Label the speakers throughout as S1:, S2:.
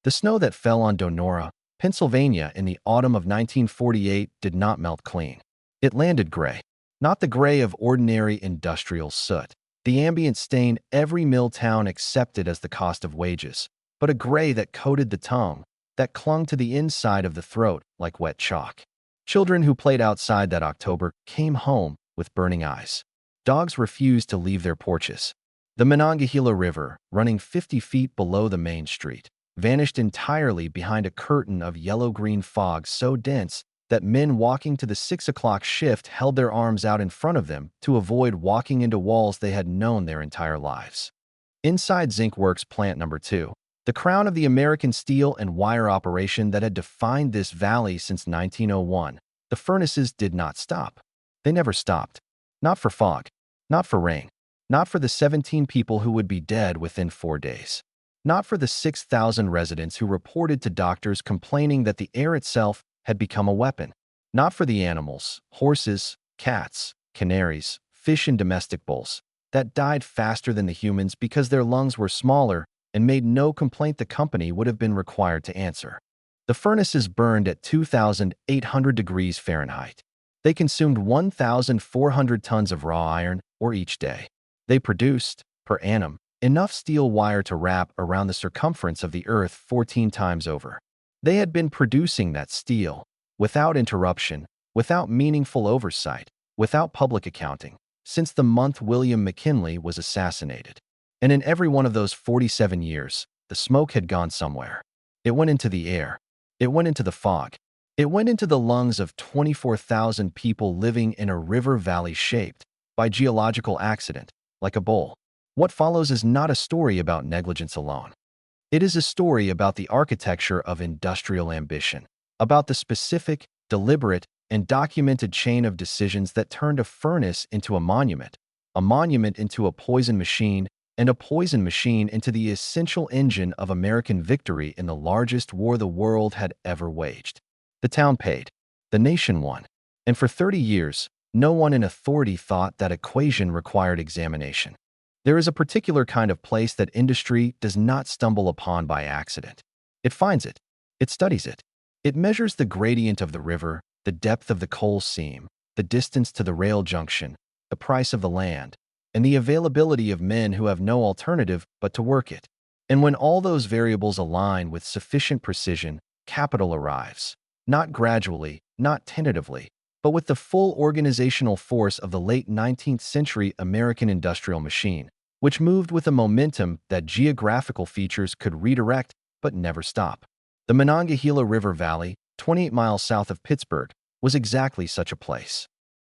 S1: The snow that fell on Donora, Pennsylvania in the autumn of 1948 did not melt clean. It landed gray. Not the gray of ordinary industrial soot. The ambient stain every mill town accepted as the cost of wages, but a gray that coated the tongue, that clung to the inside of the throat like wet chalk. Children who played outside that October came home with burning eyes. Dogs refused to leave their porches. The Monongahela River, running 50 feet below the main street, vanished entirely behind a curtain of yellow-green fog so dense that men walking to the 6 o'clock shift held their arms out in front of them to avoid walking into walls they had known their entire lives. Inside Zinc Works Plant Number 2, the crown of the American steel and wire operation that had defined this valley since 1901, the furnaces did not stop. They never stopped. Not for fog, not for rain, not for the 17 people who would be dead within 4 days. Not for the 6,000 residents who reported to doctors complaining that the air itself had become a weapon. Not for the animals, horses, cats, canaries, fish and domestic bulls, that died faster than the humans because their lungs were smaller and made no complaint the company would have been required to answer. The furnaces burned at 2,800 degrees Fahrenheit. They consumed 1,400 tons of raw iron ore each day. They produced, per annum, enough steel wire to wrap around the circumference of the Earth 14 times over. They had been producing that steel, without interruption, without meaningful oversight, without public accounting, since the month William McKinley was assassinated. And in every one of those 47 years, the smoke had gone somewhere. It went into the air. It went into the fog. It went into the lungs of 24,000 people living in a river valley shaped, by geological accident, like a bowl. What follows is not a story about negligence alone. It is a story about the architecture of industrial ambition, about the specific, deliberate, and documented chain of decisions that turned a furnace into a monument into a poison machine, and a poison machine into the essential engine of American victory in the largest war the world had ever waged. The town paid. The nation won. And for 30 years, no one in authority thought that equation required examination. There is a particular kind of place that industry does not stumble upon by accident. It finds it. It studies it. It measures the gradient of the river, the depth of the coal seam, the distance to the rail junction, the price of the land, and the availability of men who have no alternative but to work it. And when all those variables align with sufficient precision, capital arrives. Not gradually, not tentatively, but with the full organizational force of the late 19th century American industrial machine, which moved with a momentum that geographical features could redirect but never stop. The Monongahela River Valley, 28 miles south of Pittsburgh, was exactly such a place.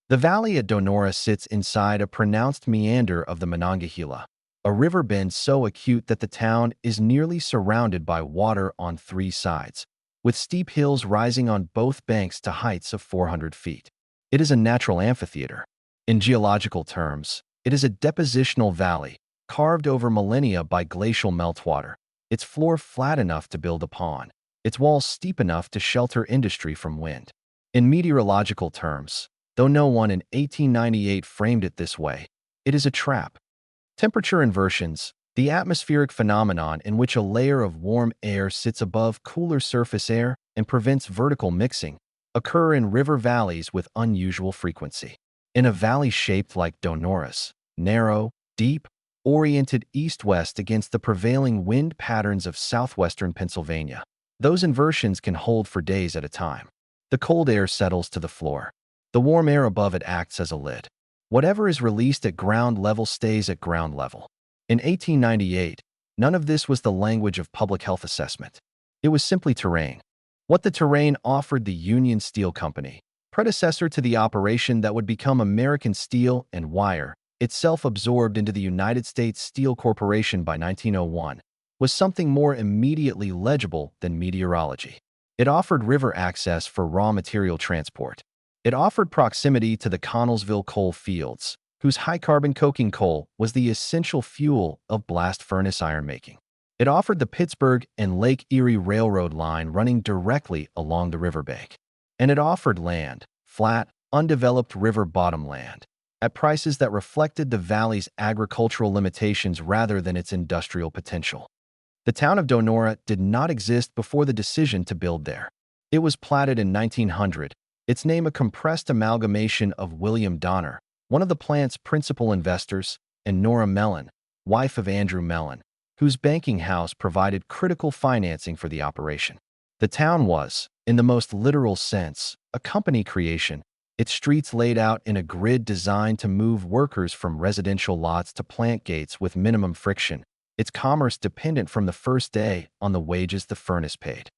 S1: The valley at Donora sits inside a pronounced meander of the Monongahela, a river bend so acute that the town is nearly surrounded by water on 3 sides, with steep hills rising on both banks to heights of 400 feet. It is a natural amphitheater. In geological terms, it is a depositional valley, carved over millennia by glacial meltwater, its floor flat enough to build upon, its walls steep enough to shelter industry from wind. In meteorological terms, though no one in 1898 framed it this way, it is a trap. Temperature inversions, the atmospheric phenomenon in which a layer of warm air sits above cooler surface air and prevents vertical mixing, occur in river valleys with unusual frequency. In a valley shaped like Donora's, narrow, deep, oriented east-west against the prevailing wind patterns of southwestern Pennsylvania, those inversions can hold for days at a time. The cold air settles to the floor. The warm air above it acts as a lid. Whatever is released at ground level stays at ground level. In 1898, none of this was the language of public health assessment. It was simply terrain. What the terrain offered the Union Steel Company, predecessor to the operation that would become American Steel and Wire, itself absorbed into the United States Steel Corporation by 1901, was something more immediately legible than meteorology. It offered river access for raw material transport. It offered proximity to the Connellsville coal fields, whose high-carbon coking coal was the essential fuel of blast furnace ironmaking. It offered the Pittsburgh and Lake Erie Railroad line running directly along the riverbank. And it offered land, flat, undeveloped river bottom land, at prices that reflected the valley's agricultural limitations rather than its industrial potential. The town of Donora did not exist before the decision to build there. It was platted in 1900, its name a compressed amalgamation of William Donner, one of the plant's principal investors, and Nora Mellon, wife of Andrew Mellon, whose banking house provided critical financing for the operation. The town was, in the most literal sense, a company creation, its streets laid out in a grid designed to move workers from residential lots to plant gates with minimum friction, its commerce dependent from the first day on the wages the furnace paid.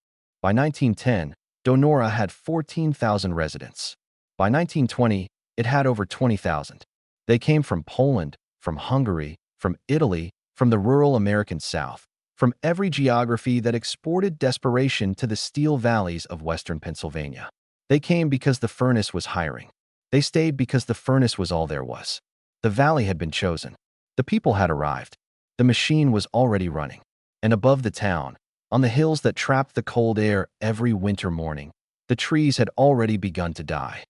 S1: By 1910, Donora had 14,000 residents. By 1920, it had over 20,000. They came from Poland, from Hungary, from Italy, from the rural American South, from every geography that exported desperation to the steel valleys of western Pennsylvania. They came because the furnace was hiring. They stayed because the furnace was all there was. The valley had been chosen. The people had arrived. The machine was already running. And above the town, on the hills that trapped the cold air every winter morning, the trees had already begun to die.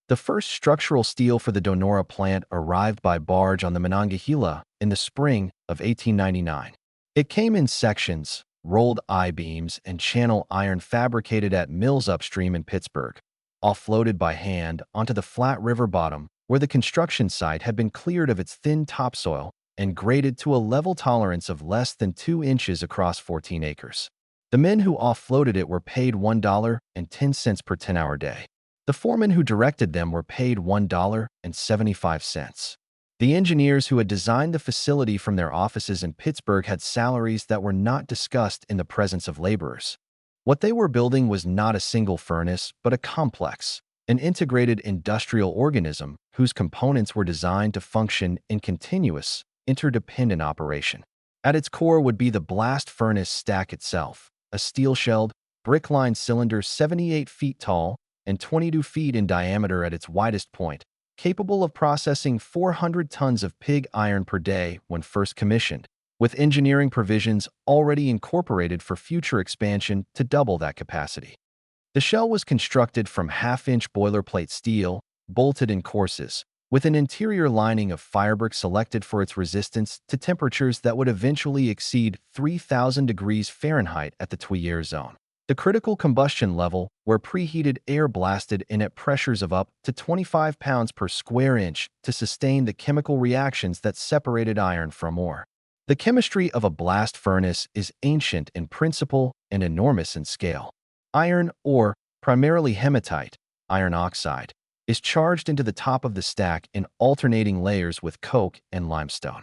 S1: The first structural steel for the Donora plant arrived by barge on the Monongahela in the spring of 1899. It came in sections, rolled I-beams, and channel iron fabricated at mills upstream in Pittsburgh, offloaded by hand onto the flat river bottom where the construction site had been cleared of its thin topsoil and graded to a level tolerance of less than 2 inches across 14 acres. The men who offloaded it were paid $1.10 per 10-hour day. The foremen who directed them were paid $1.75. The engineers who had designed the facility from their offices in Pittsburgh had salaries that were not discussed in the presence of laborers. What they were building was not a single furnace, but a complex, an integrated industrial organism whose components were designed to function in continuous, interdependent operation. At its core would be the blast furnace stack itself, a steel-shelled, brick-lined cylinder 78 feet tall and 22 feet in diameter at its widest point, capable of processing 400 tons of pig iron per day when first commissioned, with engineering provisions already incorporated for future expansion to double that capacity. The shell was constructed from half-inch boilerplate steel, bolted in courses, with an interior lining of firebrick selected for its resistance to temperatures that would eventually exceed 3,000 degrees Fahrenheit at the Tuyere zone, the critical combustion level where preheated air blasted in at pressures of up to 25 pounds per square inch to sustain the chemical reactions that separated iron from ore. The chemistry of a blast furnace is ancient in principle and enormous in scale. Iron ore, primarily hematite, iron oxide, is charged into the top of the stack in alternating layers with coke and limestone.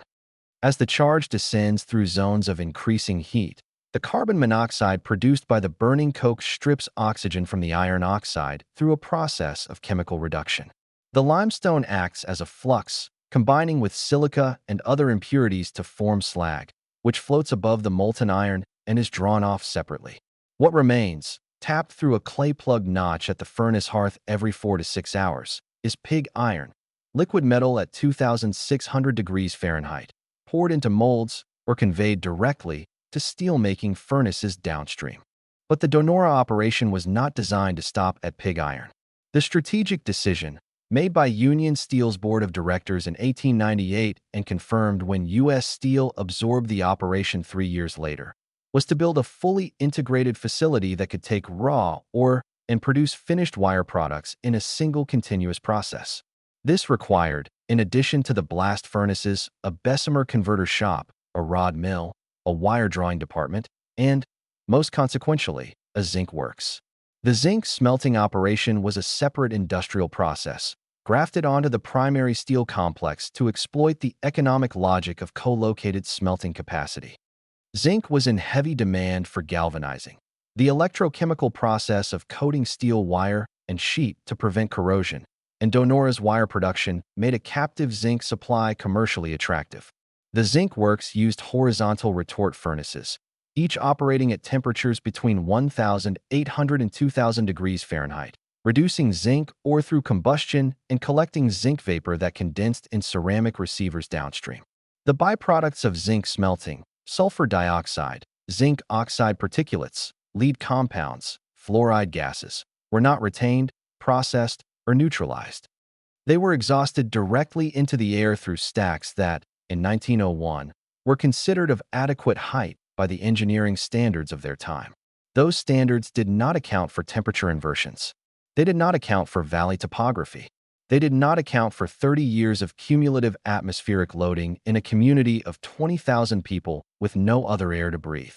S1: As the charge descends through zones of increasing heat, the carbon monoxide produced by the burning coke strips oxygen from the iron oxide through a process of chemical reduction. The limestone acts as a flux, combining with silica and other impurities to form slag, which floats above the molten iron and is drawn off separately. What remains, tapped through a clay plug notch at the furnace hearth every 4 to 6 hours, is pig iron, liquid metal at 2,600 degrees Fahrenheit, poured into molds or conveyed directly to steel-making furnaces downstream. But the Donora operation was not designed to stop at pig iron. The strategic decision, made by Union Steel's board of directors in 1898 and confirmed when U.S. Steel absorbed the operation 3 years later, was to build a fully integrated facility that could take raw ore and produce finished wire products in a single continuous process. This required, in addition to the blast furnaces, a Bessemer converter shop, a rod mill, a wire drawing department, and, most consequentially, a zinc works. The zinc smelting operation was a separate industrial process, grafted onto the primary steel complex to exploit the economic logic of co-located smelting capacity. Zinc was in heavy demand for galvanizing, the electrochemical process of coating steel wire and sheet to prevent corrosion, and Donora's wire production made a captive zinc supply commercially attractive. The zinc works used horizontal retort furnaces, each operating at temperatures between 1,800 and 2,000 degrees Fahrenheit, reducing zinc ore through combustion and collecting zinc vapor that condensed in ceramic receivers downstream. The byproducts of zinc smelting, sulfur dioxide, zinc oxide particulates, lead compounds, fluoride gases, were not retained, processed, or neutralized. They were exhausted directly into the air through stacks that, in 1901, were considered of adequate height by the engineering standards of their time. Those standards did not account for temperature inversions. They did not account for valley topography. They did not account for 30 years of cumulative atmospheric loading in a community of 20,000 people with no other air to breathe.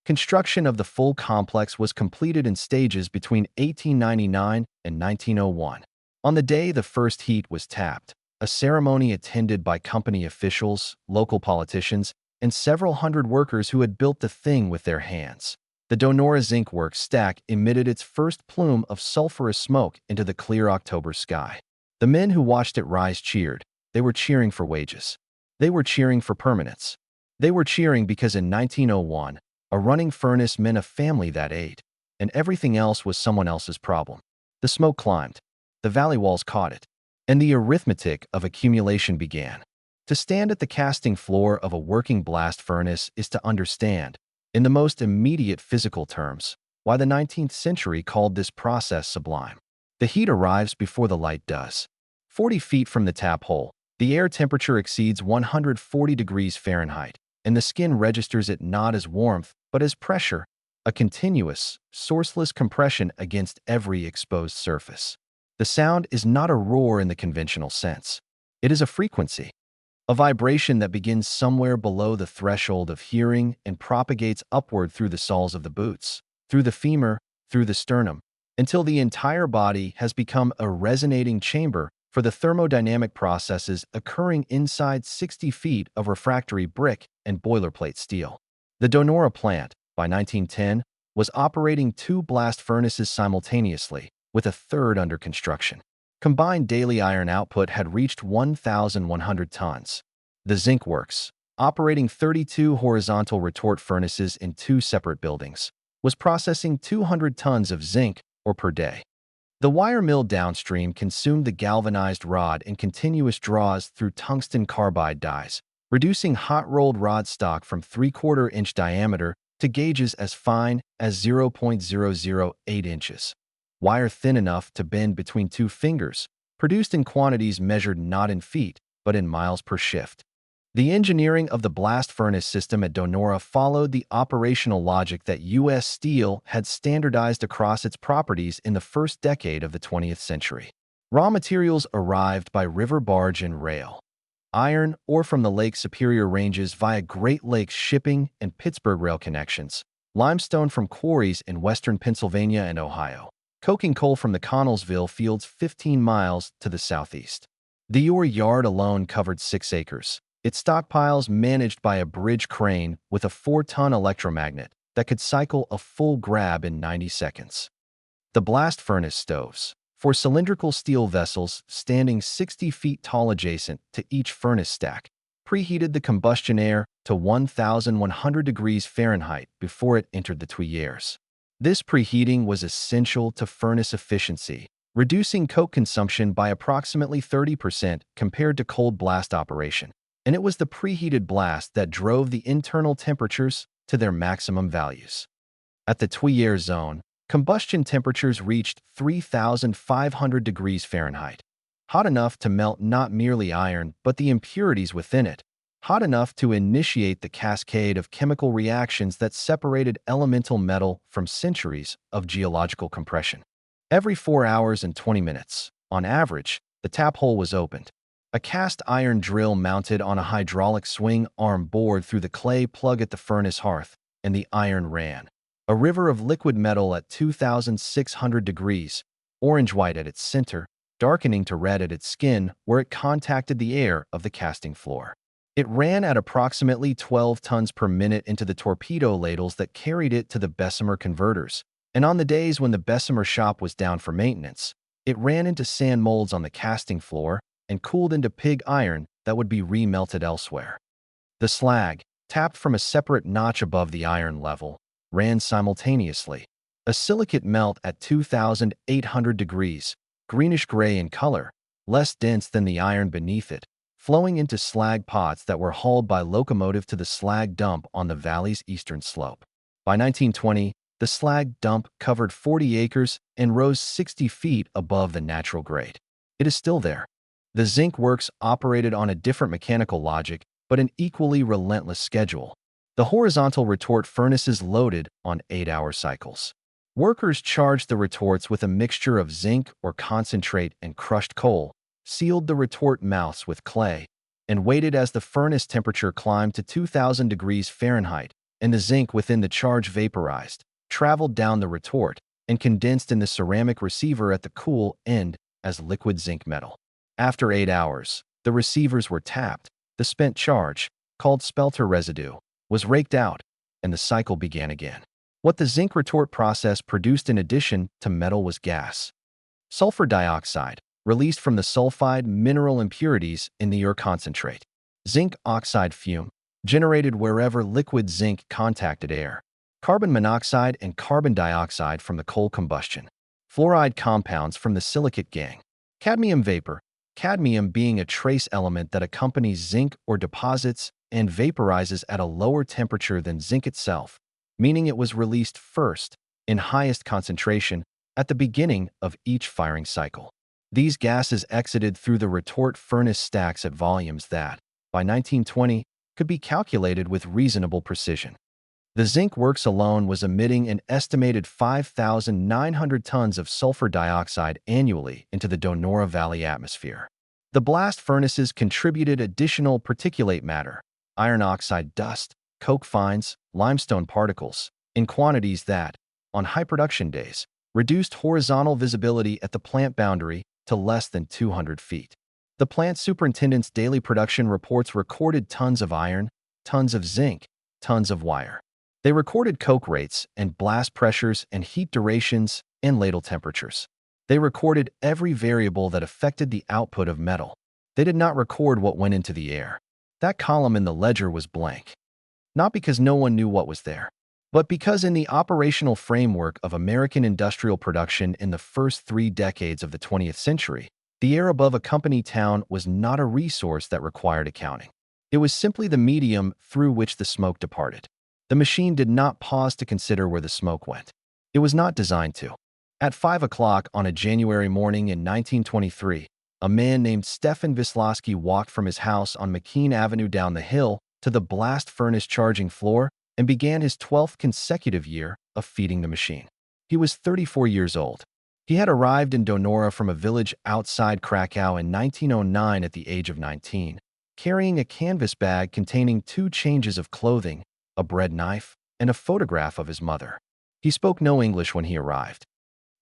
S1: Construction of the full complex was completed in stages between 1899 and 1901. On the day the first heat was tapped, a ceremony attended by company officials, local politicians, and several hundred workers who had built the thing with their hands. The Donora zinc works stack emitted its first plume of sulfurous smoke into the clear October sky. The men who watched it rise cheered. They were cheering for wages. They were cheering for permanence. They were cheering because in 1901, a running furnace meant a family that ate, and everything else was someone else's problem. The smoke climbed. The valley walls caught it, and the arithmetic of accumulation began. To stand at the casting floor of a working blast furnace is to understand, in the most immediate physical terms, why the 19th century called this process sublime. The heat arrives before the light does. 40 feet from the tap hole, the air temperature exceeds 140 degrees Fahrenheit, and the skin registers it not as warmth, but as pressure, a continuous, sourceless compression against every exposed surface. The sound is not a roar in the conventional sense. It is a frequency, a vibration that begins somewhere below the threshold of hearing and propagates upward through the soles of the boots, through the femur, through the sternum, until the entire body has become a resonating chamber for the thermodynamic processes occurring inside 60 feet of refractory brick and boilerplate steel. The Donora plant, by 1910, was operating 2 blast furnaces simultaneously, with a third under construction. Combined daily iron output had reached 1,100 tons. The zinc works, operating 32 horizontal retort furnaces in 2 separate buildings, was processing 200 tons of zinc ore per day. The wire mill downstream consumed the galvanized rod in continuous draws through tungsten carbide dies, reducing hot-rolled rod stock from 3/4-inch diameter to gauges as fine as 0.008 inches. Wire thin enough to bend between 2 fingers, produced in quantities measured not in feet, but in miles per shift. The engineering of the blast furnace system at Donora followed the operational logic that U.S. Steel had standardized across its properties in the first decade of the 20th century. Raw materials arrived by river barge and rail. Iron ore from the Lake Superior ranges via Great Lakes shipping and Pittsburgh rail connections, limestone from quarries in western Pennsylvania and Ohio, coking coal from the Connellsville fields 15 miles to the southeast. The ore yard alone covered 6 acres, its stockpiles managed by a bridge crane with a 4-ton electromagnet that could cycle a full grab in 90 seconds. The blast furnace stoves, for cylindrical steel vessels standing 60 feet tall adjacent to each furnace stack, preheated the combustion air to 1,100 degrees Fahrenheit before it entered the tuyères. This preheating was essential to furnace efficiency, reducing coke consumption by approximately 30% compared to cold blast operation, and it was the preheated blast that drove the internal temperatures to their maximum values. At the tuyère zone, combustion temperatures reached 3,500 degrees Fahrenheit, hot enough to melt not merely iron but the impurities within it, hot enough to initiate the cascade of chemical reactions that separated elemental metal from centuries of geological compression. Every 4 hours and 20 minutes, on average, the tap hole was opened. A cast iron drill mounted on a hydraulic swing arm bored through the clay plug at the furnace hearth, and the iron ran. A river of liquid metal at 2,600 degrees, orange-white at its center, darkening to red at its skin where it contacted the air of the casting floor. It ran at approximately 12 tons per minute into the torpedo ladles that carried it to the Bessemer converters, and on the days when the Bessemer shop was down for maintenance, it ran into sand molds on the casting floor and cooled into pig iron that would be remelted elsewhere. The slag, tapped from a separate notch above the iron level, ran simultaneously. A silicate melt at 2,800 degrees, greenish-gray in color, less dense than the iron beneath it, flowing into slag pots that were hauled by locomotive to the slag dump on the valley's eastern slope. By 1920, the slag dump covered 40 acres and rose 60 feet above the natural grade. It is still there. The zinc works operated on a different mechanical logic, but an equally relentless schedule. The horizontal retort furnaces loaded on 8-hour cycles. Workers charged the retorts with a mixture of zinc or concentrate and crushed coal, sealed the retort mouths with clay, and waited as the furnace temperature climbed to 2,000 degrees Fahrenheit, and the zinc within the charge vaporized, traveled down the retort, and condensed in the ceramic receiver at the cool end as liquid zinc metal. After 8 hours, the receivers were tapped, the spent charge, called spelter residue, was raked out, and the cycle began again. What the zinc retort process produced in addition to metal was gas. Sulfur dioxide, released from the sulfide mineral impurities in the ore concentrate. Zinc oxide fume, generated wherever liquid zinc contacted air. Carbon monoxide and carbon dioxide from the coal combustion. Fluoride compounds from the silicate gangue. Cadmium vapor, cadmium being a trace element that accompanies zinc or deposits and vaporizes at a lower temperature than zinc itself, meaning it was released first, in highest concentration, at the beginning of each firing cycle. These gases exited through the retort furnace stacks at volumes that, by 1920, could be calculated with reasonable precision. The zinc works alone was emitting an estimated 5,900 tons of sulfur dioxide annually into the Donora Valley atmosphere. The blast furnaces contributed additional particulate matter, iron oxide dust, coke fines, limestone particles, in quantities that, on high production days, reduced horizontal visibility at the plant boundary to less than 200 feet. The plant superintendent's daily production reports recorded tons of iron, tons of zinc, tons of wire. They recorded coke rates and blast pressures and heat durations and ladle temperatures. They recorded every variable that affected the output of metal. They did not record what went into the air. That column in the ledger was blank. Not because no one knew what was there, but because in the operational framework of American industrial production in the first 3 decades of the 20th century, the air above a company town was not a resource that required accounting. It was simply the medium through which the smoke departed. The machine did not pause to consider where the smoke went. It was not designed to. At 5 o'clock on a January morning in 1923, a man named Stefan Wisławski walked from his house on McKean Avenue down the hill to the blast furnace charging floor and began his 12th consecutive year of feeding the machine. He was 34 years old. He had arrived in Donora from a village outside Krakow in 1909 at the age of 19, carrying a canvas bag containing 2 changes of clothing, a bread knife, and a photograph of his mother. He spoke no English when he arrived.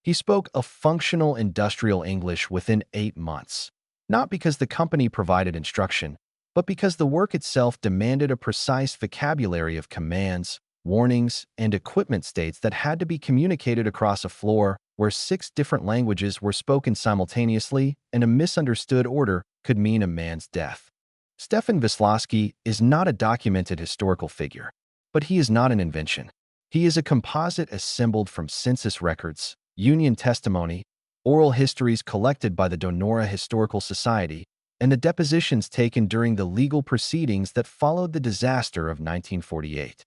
S1: He spoke a functional industrial English within 8 months, not because the company provided instruction, but because the work itself demanded a precise vocabulary of commands, warnings, and equipment states that had to be communicated across a floor where 6 different languages were spoken simultaneously, and a misunderstood order could mean a man's death. Stefan Wisławski is not a documented historical figure, but he is not an invention. He is a composite assembled from census records, union testimony, oral histories collected by the Donora Historical Society, and the depositions taken during the legal proceedings that followed the disaster of 1948.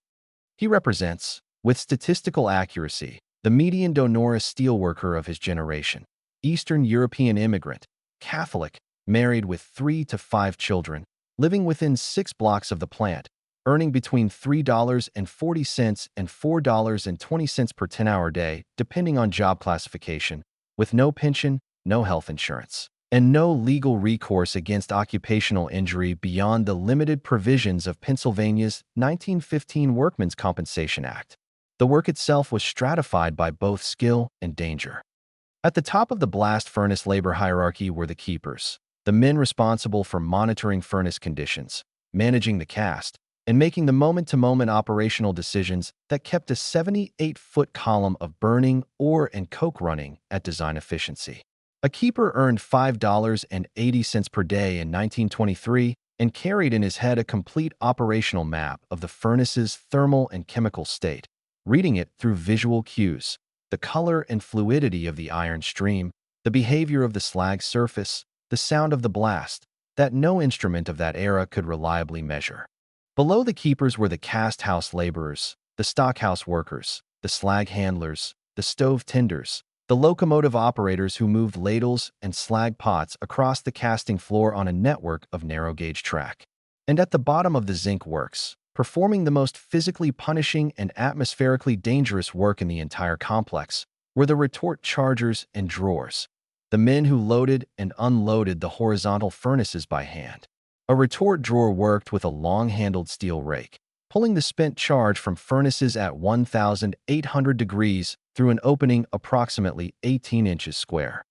S1: He represents, with statistical accuracy, the median Donora steelworker of his generation, Eastern European immigrant, Catholic, married with 3 to 5 children, living within 6 blocks of the plant, earning between $3.40 and $4.20 per 10-hour day, depending on job classification, with no pension, no health insurance, and no legal recourse against occupational injury beyond the limited provisions of Pennsylvania's 1915 Workmen's Compensation Act. The work itself was stratified by both skill and danger. At the top of the blast furnace labor hierarchy were the keepers, the men responsible for monitoring furnace conditions, managing the cast, and making the moment-to-moment operational decisions that kept a 78-foot column of burning ore and coke running at design efficiency. A keeper earned $5.80 per day in 1923 and carried in his head a complete operational map of the furnace's thermal and chemical state, reading it through visual cues, the color and fluidity of the iron stream, the behavior of the slag surface, the sound of the blast, that no instrument of that era could reliably measure. Below the keepers were the cast house laborers, the stockhouse workers, the slag handlers, the stove tenders, the locomotive operators who moved ladles and slag pots across the casting floor on a network of narrow-gauge track. And at the bottom of the zinc works, Performing the most physically punishing and atmospherically dangerous work in the entire complex were the retort chargers and drawers, the men who loaded and unloaded the horizontal furnaces by hand. A retort drawer worked with a long-handled steel rake, pulling the spent charge from furnaces at 1,800 degrees through an opening approximately 18 inches square.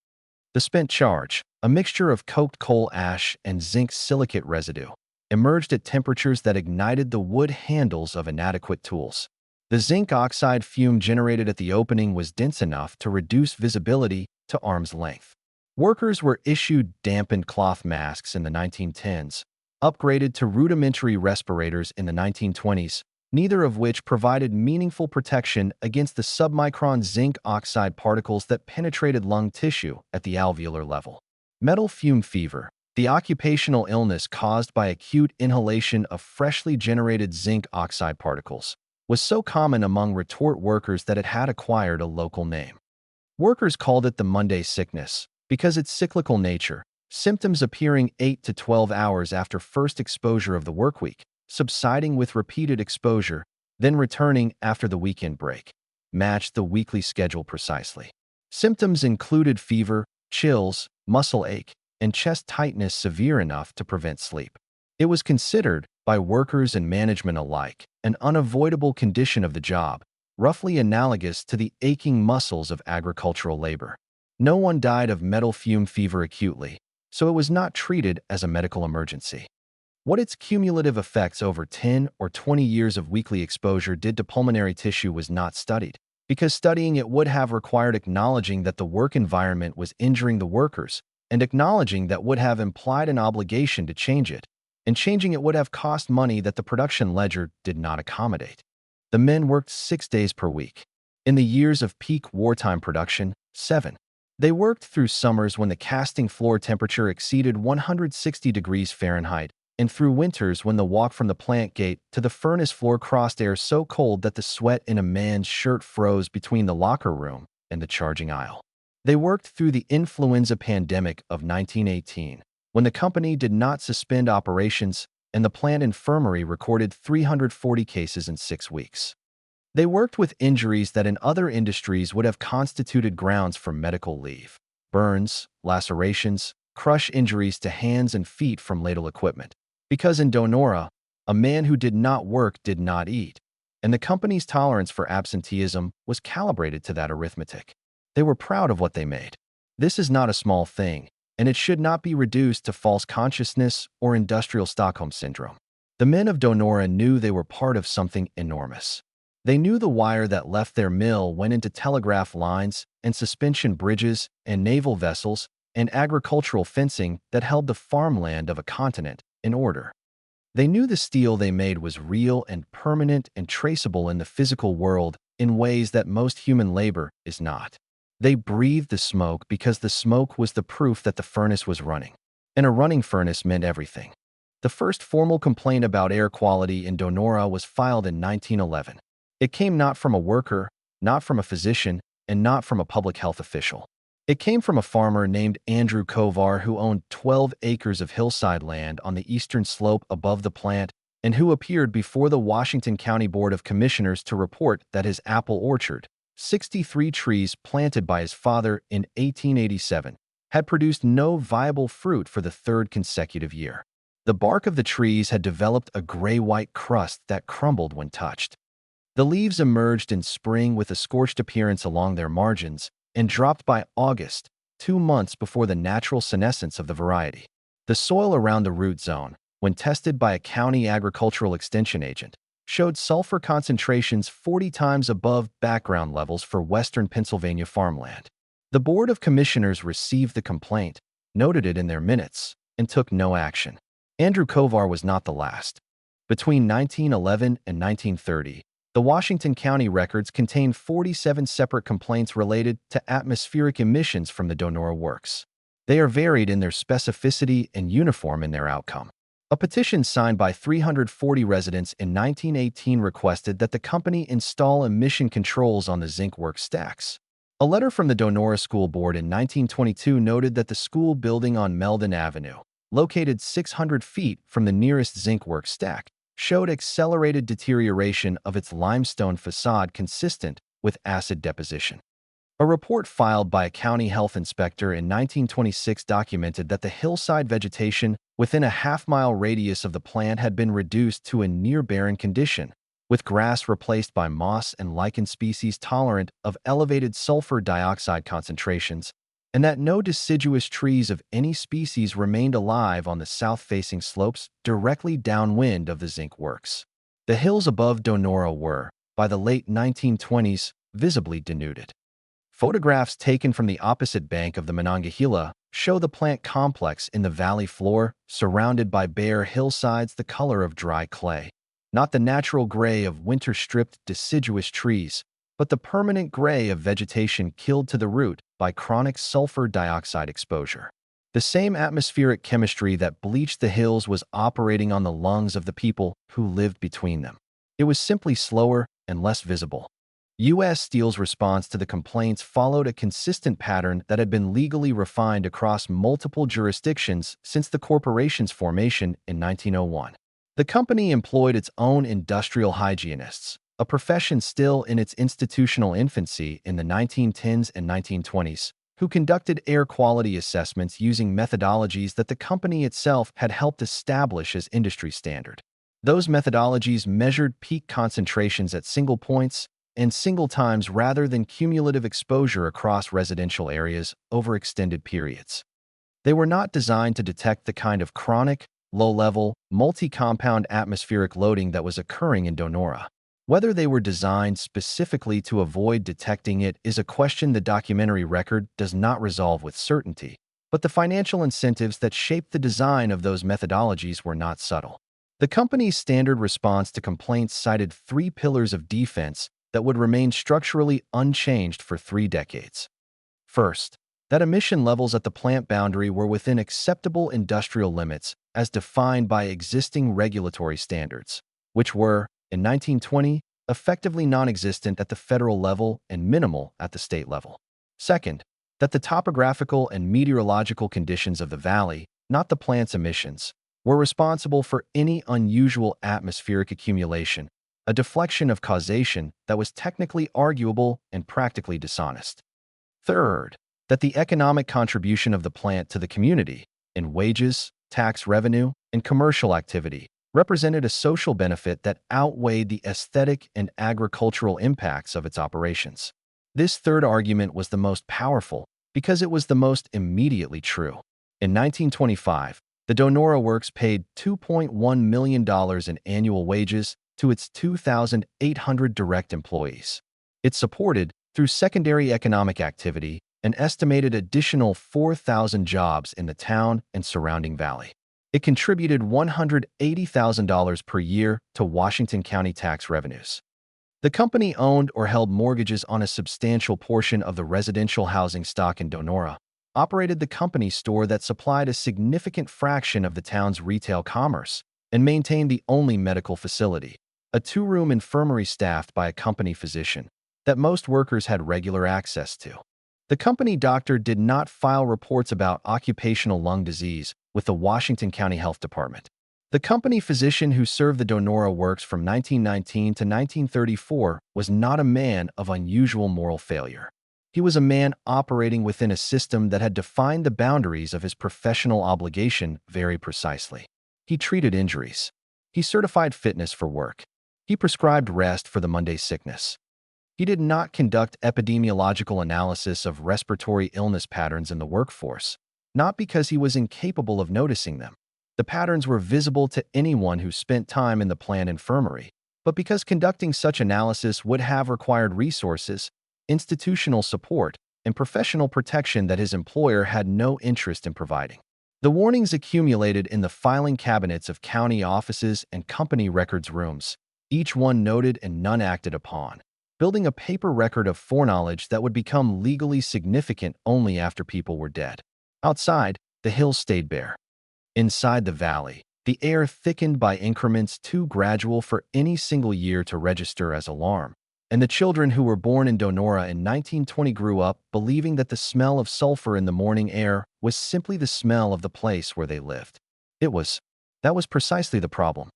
S1: The spent charge, a mixture of coked coal ash and zinc silicate residue, emerged at temperatures that ignited the wood handles of inadequate tools. The zinc oxide fume generated at the opening was dense enough to reduce visibility to arm's length. Workers were issued dampened cloth masks in the 1910s, upgraded to rudimentary respirators in the 1920s, neither of which provided meaningful protection against the submicron zinc oxide particles that penetrated lung tissue at the alveolar level. Metal fume fever, the occupational illness caused by acute inhalation of freshly generated zinc oxide particles, was so common among retort workers that it had acquired a local name. Workers called it the Monday sickness because its cyclical nature, symptoms appearing 8 to 12 hours after first exposure of the workweek, subsiding with repeated exposure, then returning after the weekend break, matched the weekly schedule precisely. Symptoms included fever, chills, muscle ache, and chest tightness severe enough to prevent sleep. It was considered, by workers and management alike, an unavoidable condition of the job, roughly analogous to the aching muscles of agricultural labor. No one died of metal fume fever acutely, so it was not treated as a medical emergency. What its cumulative effects over 10 or 20 years of weekly exposure did to pulmonary tissue was not studied, because studying it would have required acknowledging that the work environment was injuring the workers, and acknowledging that would have implied an obligation to change it, and changing it would have cost money that the production ledger did not accommodate. The men worked 6 days per week. In the years of peak wartime production, 7. They worked through summers when the casting floor temperature exceeded 160 degrees Fahrenheit, and through winters when the walk from the plant gate to the furnace floor crossed air so cold that the sweat in a man's shirt froze between the locker room and the charging aisle. They worked through the influenza pandemic of 1918, when the company did not suspend operations and the plant infirmary recorded 340 cases in 6 weeks. They worked with injuries that in other industries would have constituted grounds for medical leave: burns, lacerations, crush injuries to hands and feet from ladle equipment. Because in Donora, a man who did not work did not eat, and the company's tolerance for absenteeism was calibrated to that arithmetic. They were proud of what they made. This is not a small thing, and it should not be reduced to false consciousness or industrial Stockholm syndrome. The men of Donora knew they were part of something enormous. They knew the wire that left their mill went into telegraph lines and suspension bridges and naval vessels and agricultural fencing that held the farmland of a continent in order. They knew the steel they made was real and permanent and traceable in the physical world in ways that most human labor is not. They breathed the smoke because the smoke was the proof that the furnace was running. And a running furnace meant everything. The first formal complaint about air quality in Donora was filed in 1911. It came not from a worker, not from a physician, and not from a public health official. It came from a farmer named Andrew Kovar who owned 12 acres of hillside land on the eastern slope above the plant and who appeared before the Washington County Board of Commissioners to report that his apple orchard, 63 trees planted by his father in 1887, had produced no viable fruit for the 3rd consecutive year. The bark of the trees had developed a gray-white crust that crumbled when touched. The leaves emerged in spring with a scorched appearance along their margins and dropped by August, 2 months before the natural senescence of the variety. The soil around the root zone, when tested by a county agricultural extension agent, showed sulfur concentrations 40 times above background levels for western Pennsylvania farmland. The Board of Commissioners received the complaint, noted it in their minutes, and took no action. Andrew Kovar was not the last. Between 1911 and 1930, the Washington County records contained 47 separate complaints related to atmospheric emissions from the Donora works. They are varied in their specificity and uniform in their outcome. A petition signed by 340 residents in 1918 requested that the company install emission controls on the zinc work stacks. A letter from the Donora School Board in 1922 noted that the school building on Meldon Avenue, located 600 feet from the nearest zinc work stack, showed accelerated deterioration of its limestone facade consistent with acid deposition. A report filed by a county health inspector in 1926 documented that the hillside vegetation within a half-mile radius of the plant had been reduced to a near-barren condition, with grass replaced by moss and lichen species tolerant of elevated sulfur dioxide concentrations, and that no deciduous trees of any species remained alive on the south-facing slopes directly downwind of the zinc works. The hills above Donora were, by the late 1920s, visibly denuded. Photographs taken from the opposite bank of the Monongahela show the plant complex in the valley floor, surrounded by bare hillsides the color of dry clay. Not the natural gray of winter-stripped deciduous trees, but the permanent gray of vegetation killed to the root by chronic sulfur dioxide exposure. The same atmospheric chemistry that bleached the hills was operating on the lungs of the people who lived between them. It was simply slower and less visible. U.S. Steel's response to the complaints followed a consistent pattern that had been legally refined across multiple jurisdictions since the corporation's formation in 1901. The company employed its own industrial hygienists, a profession still in its institutional infancy in the 1910s and 1920s, who conducted air quality assessments using methodologies that the company itself had helped establish as industry standard. Those methodologies measured peak concentrations at single points and single times rather than cumulative exposure across residential areas over extended periods. They were not designed to detect the kind of chronic, low-level, multi-compound atmospheric loading that was occurring in Donora. Whether they were designed specifically to avoid detecting it is a question the documentary record does not resolve with certainty, but the financial incentives that shaped the design of those methodologies were not subtle. The company's standard response to complaints cited 3 pillars of defense that would remain structurally unchanged for 3 decades. First, that emission levels at the plant boundary were within acceptable industrial limits as defined by existing regulatory standards, which were, in 1920, effectively non-existent at the federal level and minimal at the state level. Second, that the topographical and meteorological conditions of the valley, not the plant's emissions, were responsible for any unusual atmospheric accumulation, a deflection of causation that was technically arguable and practically dishonest. Third, that the economic contribution of the plant to the community, in wages, tax revenue, and commercial activity, represented a social benefit that outweighed the aesthetic and agricultural impacts of its operations. This third argument was the most powerful because it was the most immediately true. In 1925, the Donora Works paid $2.1 million in annual wages to its 2,800 direct employees. It supported, through secondary economic activity, an estimated additional 4,000 jobs in the town and surrounding valley. It contributed $180,000 per year to Washington County tax revenues. The company owned or held mortgages on a substantial portion of the residential housing stock in Donora, operated the company store that supplied a significant fraction of the town's retail commerce, and maintained the only medical facility, a 2-room infirmary staffed by a company physician, that most workers had regular access to. The company doctor did not file reports about occupational lung disease with the Washington County Health Department. The company physician who served the Donora Works from 1919 to 1934 was not a man of unusual moral failure. He was a man operating within a system that had defined the boundaries of his professional obligation very precisely. He treated injuries. He certified fitness for work. He prescribed rest for the Monday sickness. He did not conduct epidemiological analysis of respiratory illness patterns in the workforce, not because he was incapable of noticing them. The patterns were visible to anyone who spent time in the plant infirmary, but because conducting such analysis would have required resources, institutional support, and professional protection that his employer had no interest in providing. The warnings accumulated in the filing cabinets of county offices and company records rooms, each one noted and none acted upon, building a paper record of foreknowledge that would become legally significant only after people were dead. Outside, the hills stayed bare. Inside the valley, the air thickened by increments too gradual for any single year to register as alarm, and the children who were born in Donora in 1920 grew up believing that the smell of sulfur in the morning air was simply the smell of the place where they lived. That was precisely the problem.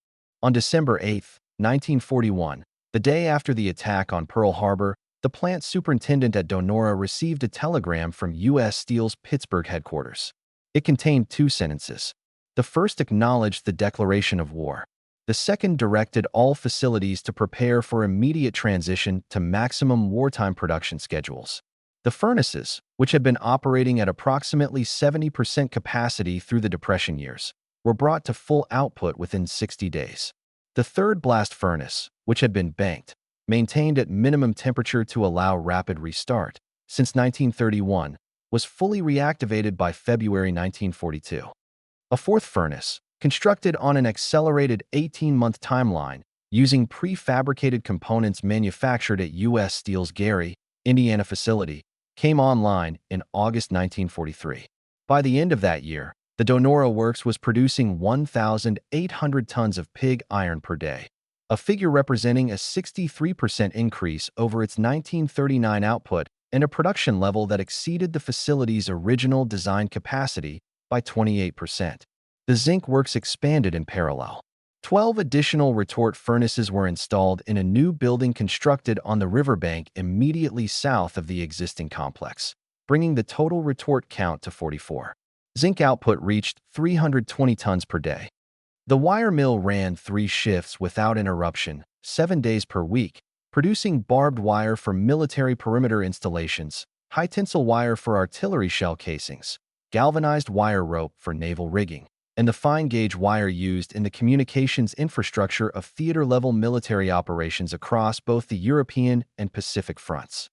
S1: On December 8, 1941, the day after the attack on Pearl Harbor, the plant superintendent at Donora received a telegram from U.S. Steel's Pittsburgh headquarters. It contained two sentences. The first acknowledged the declaration of war. The second directed all facilities to prepare for immediate transition to maximum wartime production schedules. The furnaces, which had been operating at approximately 70% capacity through the Depression years, were brought to full output within 60 days. The third blast furnace, which had been banked, maintained at minimum temperature to allow rapid restart, since 1931, was fully reactivated by February 1942. A fourth furnace, constructed on an accelerated 18-month timeline using prefabricated components manufactured at U.S. Steel's Gary, Indiana facility, came online in August 1943. By the end of that year, the Donora Works was producing 1,800 tons of pig iron per day, a figure representing a 63% increase over its 1939 output and a production level that exceeded the facility's original design capacity by 28%. The zinc works expanded in parallel. 12 additional retort furnaces were installed in a new building constructed on the riverbank immediately south of the existing complex, bringing the total retort count to 44. Zinc output reached 320 tons per day. The wire mill ran 3 shifts without interruption, 7 days per week, producing barbed wire for military perimeter installations, high-tensile wire for artillery shell casings, galvanized wire rope for naval rigging, and the fine-gauge wire used in the communications infrastructure of theater-level military operations across both the European and Pacific fronts.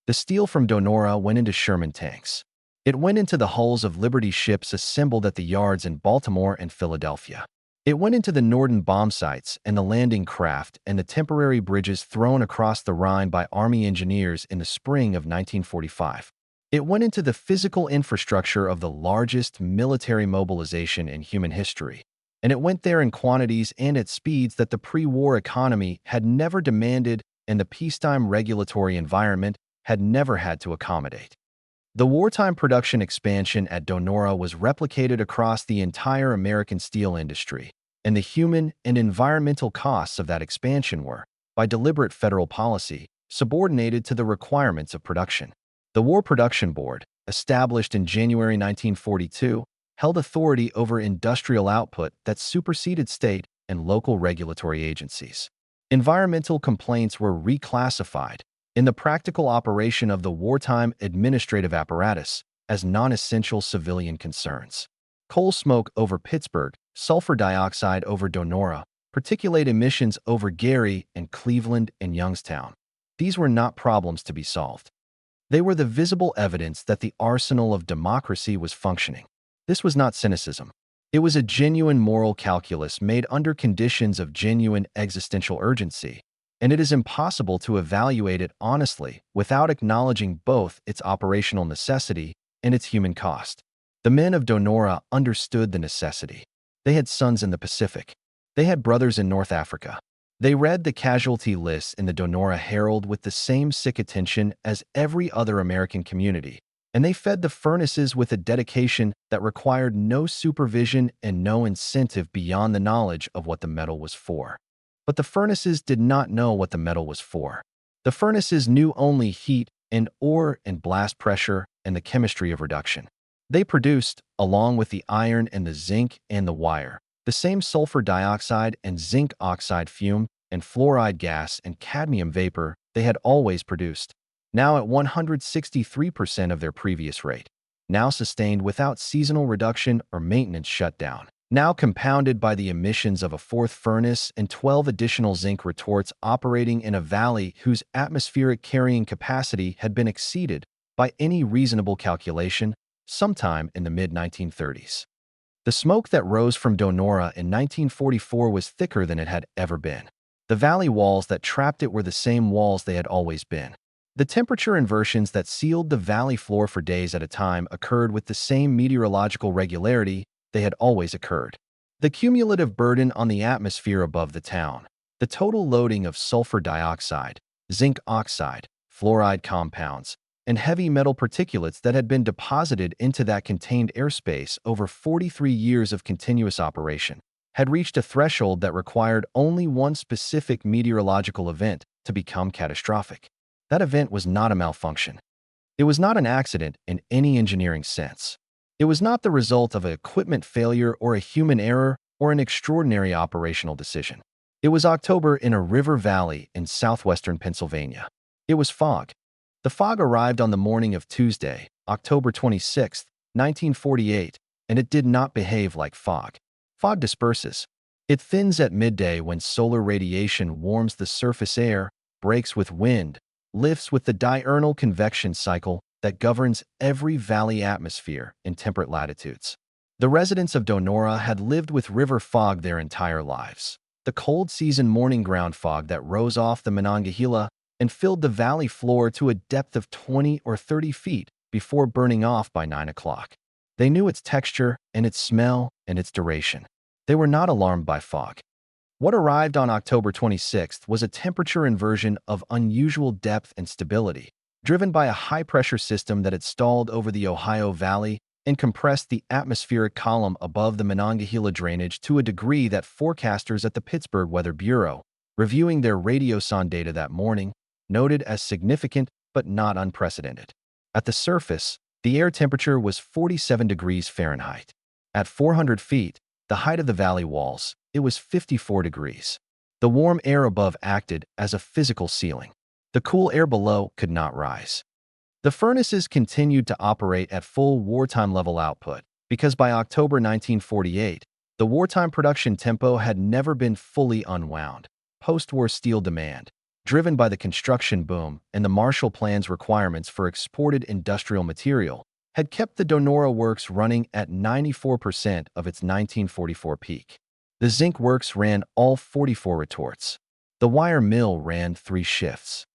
S1: The steel from Donora went into Sherman tanks. It went into the hulls of Liberty ships assembled at the yards in Baltimore and Philadelphia. It went into the Norden bomb sites and the landing craft and the temporary bridges thrown across the Rhine by Army engineers in the spring of 1945. It went into the physical infrastructure of the largest military mobilization in human history, and it went there in quantities and at speeds that the pre-war economy had never demanded and the peacetime regulatory environment had never had to accommodate. The wartime production expansion at Donora was replicated across the entire American steel industry, and the human and environmental costs of that expansion were, by deliberate federal policy, subordinated to the requirements of production. The War Production Board, established in January 1942, held authority over industrial output that superseded state and local regulatory agencies. Environmental complaints were reclassified in the practical operation of the wartime administrative apparatus as non-essential civilian concerns. Coal smoke over Pittsburgh, sulfur dioxide over Donora, particulate emissions over Gary and Cleveland and Youngstown. These were not problems to be solved. They were the visible evidence that the arsenal of democracy was functioning. This was not cynicism. It was a genuine moral calculus made under conditions of genuine existential urgency, and it is impossible to evaluate it honestly without acknowledging both its operational necessity and its human cost. The men of Donora understood the necessity. They had sons in the Pacific. They had brothers in North Africa. They read the casualty lists in the Donora Herald with the same sick attention as every other American community, and they fed the furnaces with a dedication that required no supervision and no incentive beyond the knowledge of what the metal was for. But the furnaces did not know what the metal was for. The furnaces knew only heat and ore and blast pressure and the chemistry of reduction. They produced, along with the iron and the zinc and the wire, the same sulfur dioxide and zinc oxide fume and fluoride gas and cadmium vapor they had always produced, now at 163% of their previous rate, now sustained without seasonal reduction or maintenance shutdown, now compounded by the emissions of a fourth furnace and 12 additional zinc retorts operating in a valley whose atmospheric carrying capacity had been exceeded by any reasonable calculation sometime in the mid-1930s. The smoke that rose from Donora in 1944 was thicker than it had ever been. The valley walls that trapped it were the same walls they had always been. The temperature inversions that sealed the valley floor for days at a time occurred with the same meteorological regularity they had always occurred. The cumulative burden on the atmosphere above the town, the total loading of sulfur dioxide, zinc oxide, fluoride compounds, and heavy metal particulates that had been deposited into that contained airspace over 43 years of continuous operation, had reached a threshold that required only one specific meteorological event to become catastrophic. That event was not a malfunction. It was not an accident in any engineering sense. It was not the result of an equipment failure or a human error or an extraordinary operational decision. It was October in a river valley in southwestern Pennsylvania. It was fog. The fog arrived on the morning of Tuesday, October 26, 1948, and it did not behave like fog. Fog disperses. It thins at midday when solar radiation warms the surface air, breaks with wind, lifts with the diurnal convection cycle that governs every valley atmosphere in temperate latitudes. The residents of Donora had lived with river fog their entire lives. The cold season morning ground fog that rose off the Monongahela and filled the valley floor to a depth of 20 or 30 feet before burning off by 9 o'clock. They knew its texture and its smell and its duration. They were not alarmed by fog. What arrived on October 26th was a temperature inversion of unusual depth and stability, driven by a high-pressure system that had stalled over the Ohio Valley and compressed the atmospheric column above the Monongahela drainage to a degree that forecasters at the Pittsburgh Weather Bureau, reviewing their radiosonde data that morning, noted as significant but not unprecedented. At the surface, the air temperature was 47 degrees Fahrenheit. At 400 feet, the height of the valley walls, it was 54 degrees. The warm air above acted as a physical ceiling. The cool air below could not rise. The furnaces continued to operate at full wartime level output because by October 1948, the wartime production tempo had never been fully unwound. Post-war steel demand, driven by the construction boom and the Marshall Plan's requirements for exported industrial material, had kept the Donora Works running at 94% of its 1944 peak. The zinc works ran all 44 retorts. The wire mill ran 3 shifts.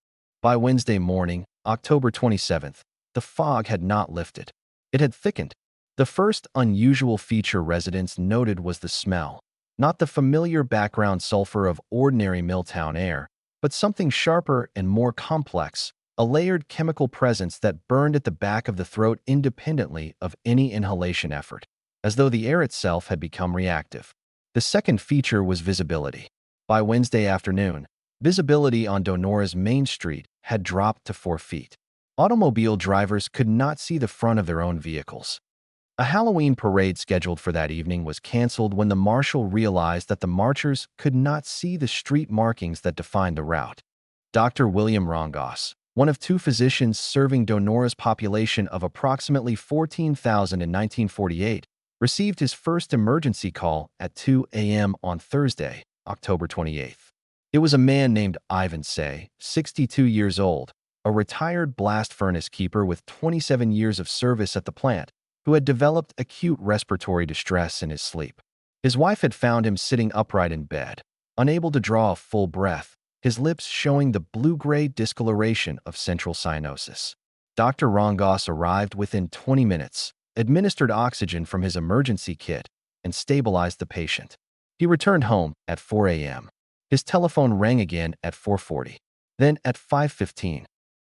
S1: By Wednesday morning, October 27th, the fog had not lifted. It had thickened. The first unusual feature residents noted was the smell, not the familiar background sulfur of ordinary Milltown air, but something sharper and more complex, a layered chemical presence that burned at the back of the throat independently of any inhalation effort, as though the air itself had become reactive. The second feature was visibility. By Wednesday afternoon, visibility on Donora's Main Street had dropped to 4 feet. Automobile drivers could not see the front of their own vehicles. A Halloween parade scheduled for that evening was canceled when the marshal realized that the marchers could not see the street markings that defined the route. Dr. William Rongos, one of 2 physicians serving Donora's population of approximately 14,000 in 1948, received his first emergency call at 2 a.m. on Thursday, October 28th. It was a man named Ivan Say, 62 years old, a retired blast furnace keeper with 27 years of service at the plant, who had developed acute respiratory distress in his sleep. His wife had found him sitting upright in bed, unable to draw a full breath, his lips showing the blue-gray discoloration of central cyanosis. Dr. Rongos arrived within 20 minutes, administered oxygen from his emergency kit, and stabilized the patient. He returned home at 4 a.m. His telephone rang again at 4:40, then at 5:15,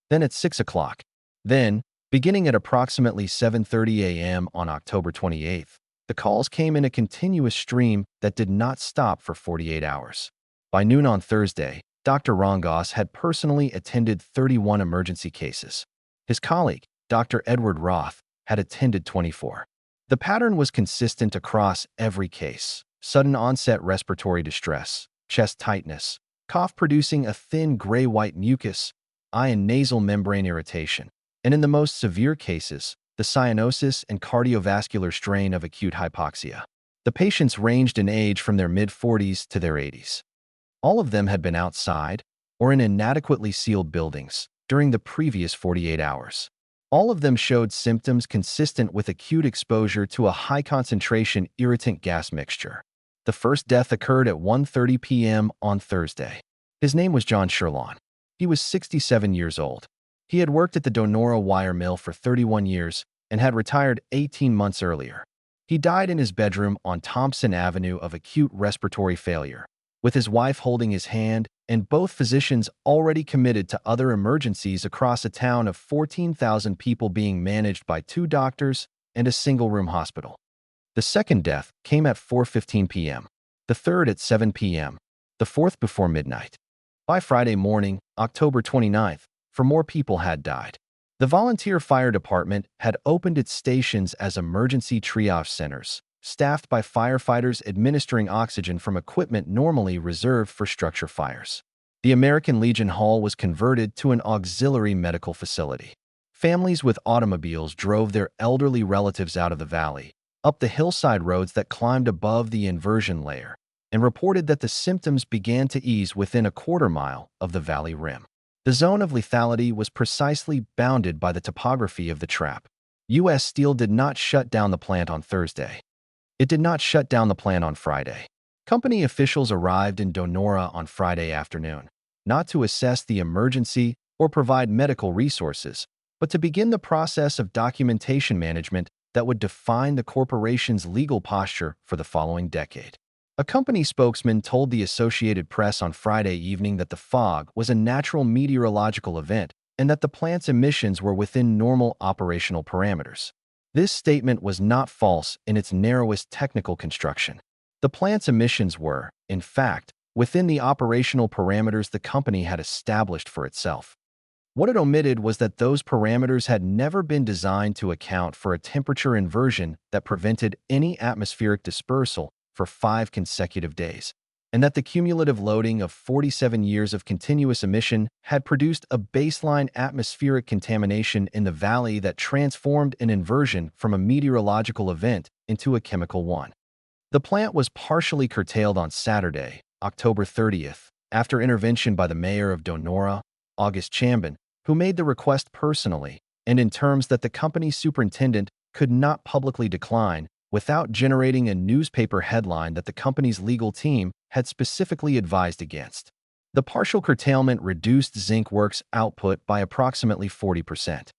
S1: then at 6 o'clock. Then, beginning at approximately 7:30 a.m. on October 28th, the calls came in a continuous stream that did not stop for 48 hours. By noon on Thursday, Dr. Rongos had personally attended 31 emergency cases. His colleague, Dr. Edward Roth, had attended 24. The pattern was consistent across every case: sudden onset respiratory distress, chest tightness, cough producing a thin gray-white mucus, eye and nasal membrane irritation, and in the most severe cases, the cyanosis and cardiovascular strain of acute hypoxia. The patients ranged in age from their mid-40s to their 80s. All of them had been outside or in inadequately sealed buildings during the previous 48 hours. All of them showed symptoms consistent with acute exposure to a high-concentration irritant gas mixture. The first death occurred at 1:30 p.m. on Thursday. His name was John Sherlon. He was 67 years old. He had worked at the Donora wire mill for 31 years and had retired 18 months earlier. He died in his bedroom on Thompson Avenue of acute respiratory failure, with his wife holding his hand and both physicians already committed to other emergencies across a town of 14,000 people being managed by 2 doctors and a single-room hospital. The second death came at 4:15 p.m. the third at 7 p.m., the fourth before midnight. By Friday morning, October 29th, 4 more people had died. The volunteer fire department had opened its stations as emergency triage centers, staffed by firefighters administering oxygen from equipment normally reserved for structure fires. The American Legion Hall was converted to an auxiliary medical facility. Families with automobiles drove their elderly relatives out of the valley, up the hillside roads that climbed above the inversion layer, and reported that the symptoms began to ease within a quarter-mile of the valley rim. The zone of lethality was precisely bounded by the topography of the trap. U.S. Steel did not shut down the plant on Thursday. It did not shut down the plant on Friday. Company officials arrived in Donora on Friday afternoon, not to assess the emergency or provide medical resources, but to begin the process of documentation management that would define the corporation's legal posture for the following decade. A company spokesman told the Associated Press on Friday evening that the fog was a natural meteorological event and that the plant's emissions were within normal operational parameters. This statement was not false in its narrowest technical construction. The plant's emissions were, in fact, within the operational parameters the company had established for itself. What it omitted was that those parameters had never been designed to account for a temperature inversion that prevented any atmospheric dispersal for 5 consecutive days, and that the cumulative loading of 47 years of continuous emission had produced a baseline atmospheric contamination in the valley that transformed an inversion from a meteorological event into a chemical one. The plant was partially curtailed on Saturday, October 30th, after intervention by the mayor of Donora, August Chambon, who made the request personally and in terms that the company's superintendent could not publicly decline without generating a newspaper headline that the company's legal team had specifically advised against. The partial curtailment reduced zinc works output by approximately 40%.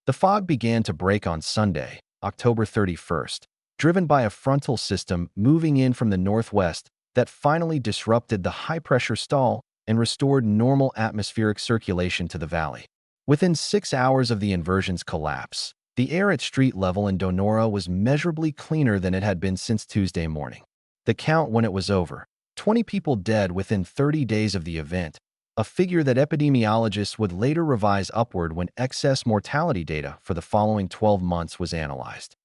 S1: The fog began to break on Sunday, October 31st, driven by a frontal system moving in from the northwest that finally disrupted the high-pressure stall and restored normal atmospheric circulation to the valley. Within 6 hours of the inversion's collapse, the air at street level in Donora was measurably cleaner than it had been since Tuesday morning. The count when it was over, 20 people dead within 30 days of the event, a figure that epidemiologists would later revise upward when excess mortality data for the following 12 months was analyzed.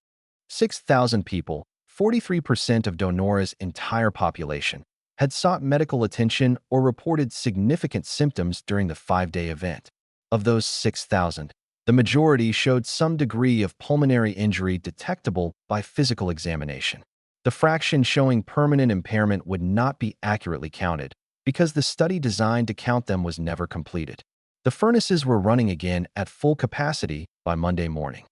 S1: 6,000 people, 43% of Donora's entire population, had sought medical attention or reported significant symptoms during the 5-day event. Of those 6,000, the majority showed some degree of pulmonary injury detectable by physical examination. The fraction showing permanent impairment would not be accurately counted because the study designed to count them was never completed. The furnaces were running again at full capacity by Monday morning.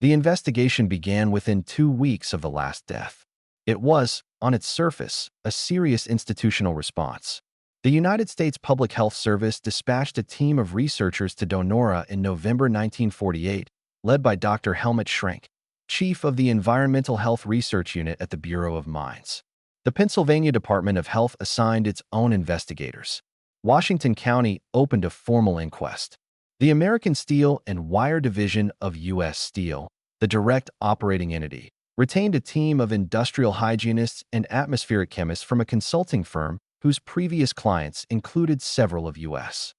S1: The investigation began within 2 weeks of the last death. It was, on its surface, a serious institutional response. The United States Public Health Service dispatched a team of researchers to Donora in November 1948, led by Dr. Helmut Schrenk, chief of the Environmental Health Research Unit at the Bureau of Mines. The Pennsylvania Department of Health assigned its own investigators. Washington County opened a formal inquest. The American Steel and Wire Division of U.S. Steel, the direct operating entity, retained a team of industrial hygienists and atmospheric chemists from a consulting firm whose previous clients included several of U.S.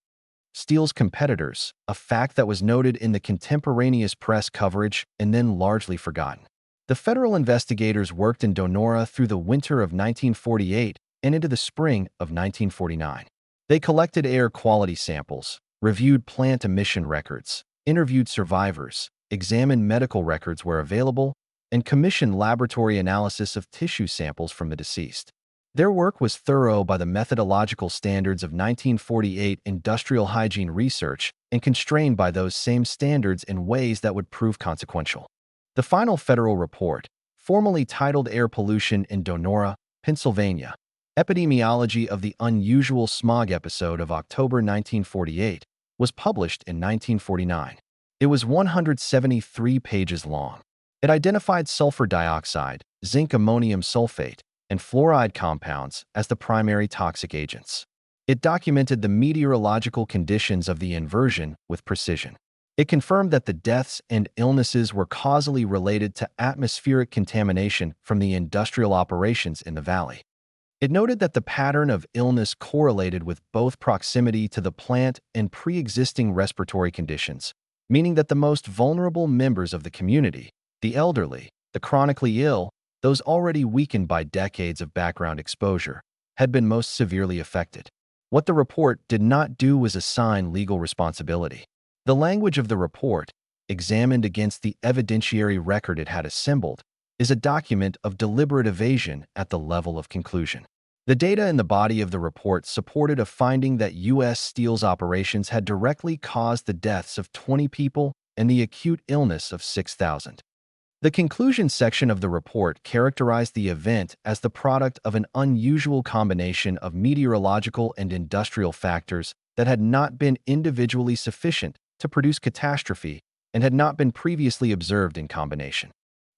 S1: Steel's competitors, a fact that was noted in the contemporaneous press coverage and then largely forgotten. The federal investigators worked in Donora through the winter of 1948 and into the spring of 1949. They collected air quality samples, reviewed plant emission records, interviewed survivors, examined medical records where available, and commissioned laboratory analysis of tissue samples from the deceased. Their work was thorough by the methodological standards of 1948 industrial hygiene research and constrained by those same standards in ways that would prove consequential. The final federal report, formally titled Air Pollution in Donora, Pennsylvania, Epidemiology of the Unusual Smog Episode of October 1948, was published in 1949. It was 173 pages long. It identified sulfur dioxide, zinc ammonium sulfate, and fluoride compounds as the primary toxic agents. It documented the meteorological conditions of the inversion with precision. It confirmed that the deaths and illnesses were causally related to atmospheric contamination from the industrial operations in the valley. It noted that the pattern of illness correlated with both proximity to the plant and pre-existing respiratory conditions, meaning that the most vulnerable members of the community, the elderly, the chronically ill, those already weakened by decades of background exposure, had been most severely affected. What the report did not do was assign legal responsibility. The language of the report, examined against the evidentiary record it had assembled, is a document of deliberate evasion at the level of conclusion. The data in the body of the report supported a finding that U.S. Steel's operations had directly caused the deaths of 20 people and the acute illness of 6,000. The conclusion section of the report characterized the event as the product of an unusual combination of meteorological and industrial factors that had not been individually sufficient to produce catastrophe and had not been previously observed in combination.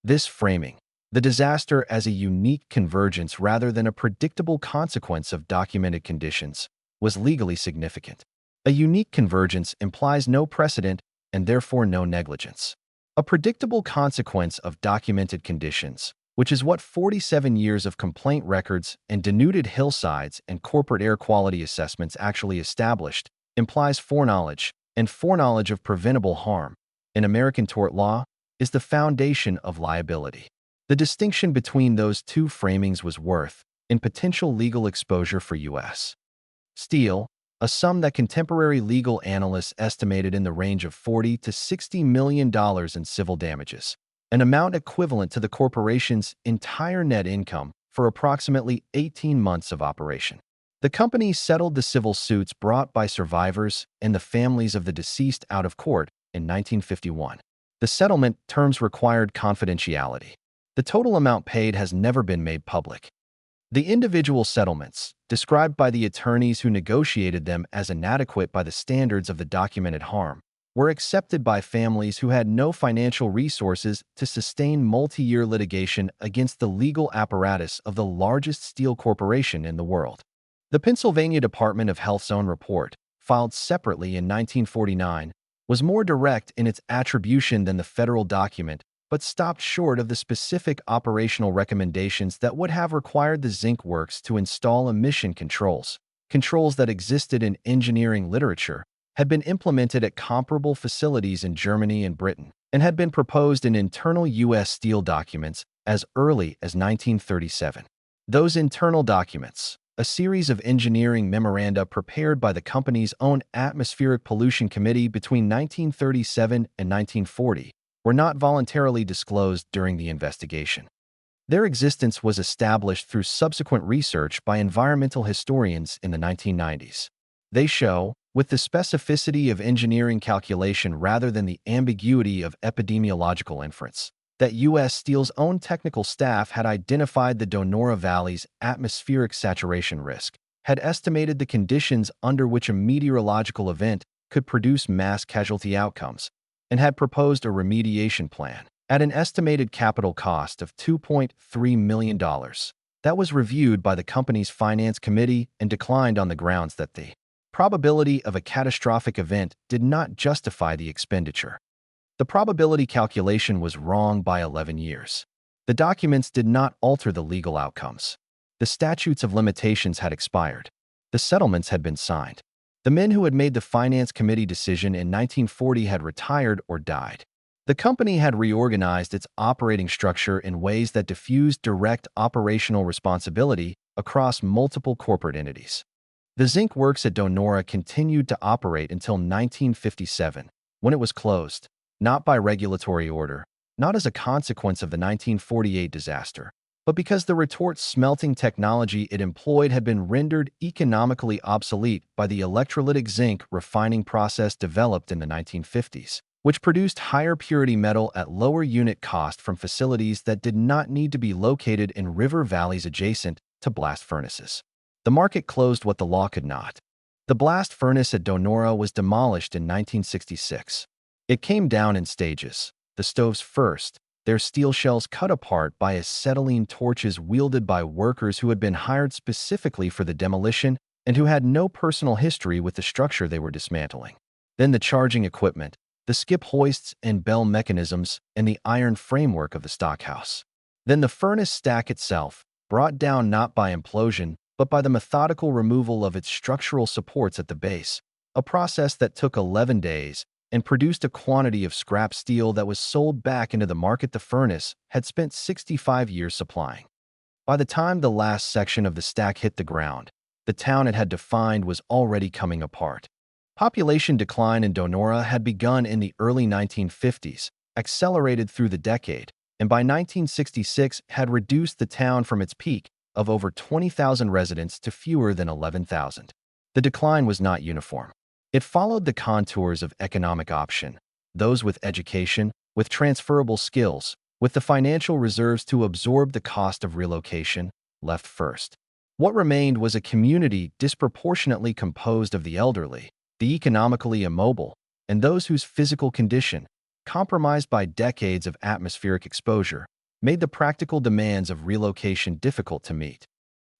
S1: This framing, the disaster as a unique convergence rather than a predictable consequence of documented conditions, was legally significant. A unique convergence implies no precedent and therefore no negligence. A predictable consequence of documented conditions, which is what 47 years of complaint records and denuded hillsides and corporate air quality assessments actually established, implies foreknowledge, and foreknowledge of preventable harm, in American tort law, is the foundation of liability. The distinction between those two framings was worth, in potential legal exposure for U.S. Steel, a sum that contemporary legal analysts estimated in the range of $40 to $60 million in civil damages, an amount equivalent to the corporation's entire net income for approximately 18 months of operation. The company settled the civil suits brought by survivors and the families of the deceased out of court in 1951. The settlement terms required confidentiality. The total amount paid has never been made public. The individual settlements, described by the attorneys who negotiated them as inadequate by the standards of the documented harm, were accepted by families who had no financial resources to sustain multi-year litigation against the legal apparatus of the largest steel corporation in the world. The Pennsylvania Department of Health's own report, filed separately in 1949, was more direct in its attribution than the federal document, but stopped short of the specific operational recommendations that would have required the zinc works to install emission controls. Controls that existed in engineering literature, had been implemented at comparable facilities in Germany and Britain, and had been proposed in internal U.S. Steel documents as early as 1937. Those internal documents, a series of engineering memoranda prepared by the company's own Atmospheric Pollution Committee between 1937 and 1940, were not voluntarily disclosed during the investigation. Their existence was established through subsequent research by environmental historians in the 1990s. They show, with the specificity of engineering calculation rather than the ambiguity of epidemiological inference, that U.S. Steel's own technical staff had identified the Donora Valley's atmospheric saturation risk, had estimated the conditions under which a meteorological event could produce mass casualty outcomes, and had proposed a remediation plan at an estimated capital cost of $2.3 million. That was reviewed by the company's finance committee and declined on the grounds that the probability of a catastrophic event did not justify the expenditure. The probability calculation was wrong by 11 years. The documents did not alter the legal outcomes. The statutes of limitations had expired. The settlements had been signed. The men who had made the finance committee decision in 1940 had retired or died. The company had reorganized its operating structure in ways that diffused direct operational responsibility across multiple corporate entities. The zinc works at Donora continued to operate until 1957, when it was closed, not by regulatory order, not as a consequence of the 1948 disaster, but because the retort smelting technology it employed had been rendered economically obsolete by the electrolytic zinc refining process developed in the 1950s, which produced higher purity metal at lower unit cost from facilities that did not need to be located in river valleys adjacent to blast furnaces. The market closed what the law could not. The blast furnace at Donora was demolished in 1966. It came down in stages, the stoves first, their steel shells cut apart by acetylene torches wielded by workers who had been hired specifically for the demolition and who had no personal history with the structure they were dismantling. Then the charging equipment, the skip hoists and bell mechanisms, and the iron framework of the stockhouse. Then the furnace stack itself, brought down not by implosion, but by the methodical removal of its structural supports at the base, a process that took 11 days and produced a quantity of scrap steel that was sold back into the market the furnace had spent 65 years supplying. By the time the last section of the stack hit the ground, the town it had defined was already coming apart. Population decline in Donora had begun in the early 1950s, accelerated through the decade, and by 1966 had reduced the town from its peak of over 20,000 residents to fewer than 11,000. The decline was not uniform. It followed the contours of economic option, those with education, with transferable skills, with the financial reserves to absorb the cost of relocation, left first. What remained was a community disproportionately composed of the elderly, the economically immobile, and those whose physical condition, compromised by decades of atmospheric exposure, made the practical demands of relocation difficult to meet.